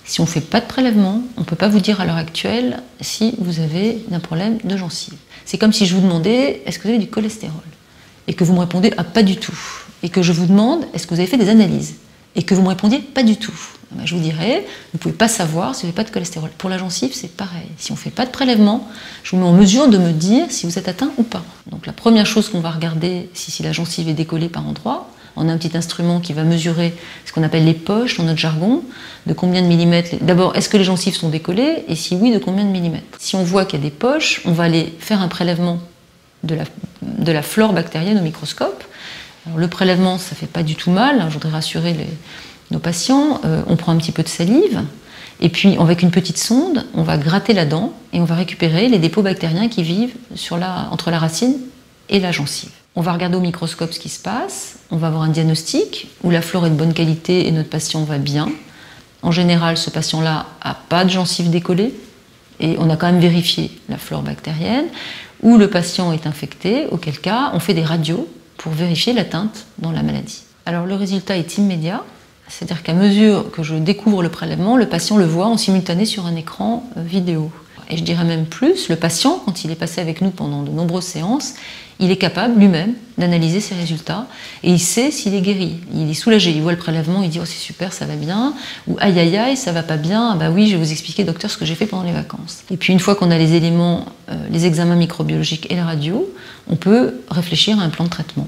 Si on ne fait pas de prélèvement, on ne peut pas vous dire à l'heure actuelle si vous avez un problème de gencive. C'est comme si je vous demandais, est-ce que vous avez du cholestérol? Et que vous me répondez, ah, pas du tout. Et que je vous demande, est-ce que vous avez fait des analyses? Et que vous me répondiez, pas du tout. Je vous dirais, vous ne pouvez pas savoir si vous n'avez pas de cholestérol. Pour la gencive, c'est pareil. Si on ne fait pas de prélèvement, je vous mets en mesure de me dire si vous êtes atteint ou pas. Donc la première chose qu'on va regarder, si la gencive est décollée par endroits, on a un petit instrument qui va mesurer ce qu'on appelle les poches dans notre jargon, de combien de millimètres. D'abord, est-ce que les gencives sont décollées? Et si oui, de combien de millimètres? Si on voit qu'il y a des poches, on va aller faire un prélèvement de la flore bactérienne au microscope. Alors, le prélèvement, ça ne fait pas du tout mal. Je voudrais rassurer nos patients. On prend un petit peu de salive. Et puis, avec une petite sonde, on va gratter la dent et on va récupérer les dépôts bactériens qui vivent entre la racine et la gencive. On va regarder au microscope ce qui se passe. On va avoir un diagnostic où la flore est de bonne qualité et notre patient va bien. En général, ce patient-là n'a pas de gencive décollée. Et on a quand même vérifié la flore bactérienne. Ou le patient est infecté, auquel cas, on fait des radios pour vérifier l'atteinte dans la maladie. Alors le résultat est immédiat, c'est-à-dire qu'à mesure que je découvre le prélèvement, le patient le voit en simultané sur un écran vidéo. Et je dirais même plus, le patient, quand il est passé avec nous pendant de nombreuses séances, il est capable lui-même d'analyser ses résultats et il sait s'il est guéri. Il est soulagé, il voit le prélèvement, il dit « Oh c'est super, ça va bien » ou « Aïe aïe aïe, ça va pas bien, ah bah oui, je vais vous expliquer docteur ce que j'ai fait pendant les vacances ». Et puis une fois qu'on a les éléments, les examens microbiologiques et la radio, on peut réfléchir à un plan de traitement.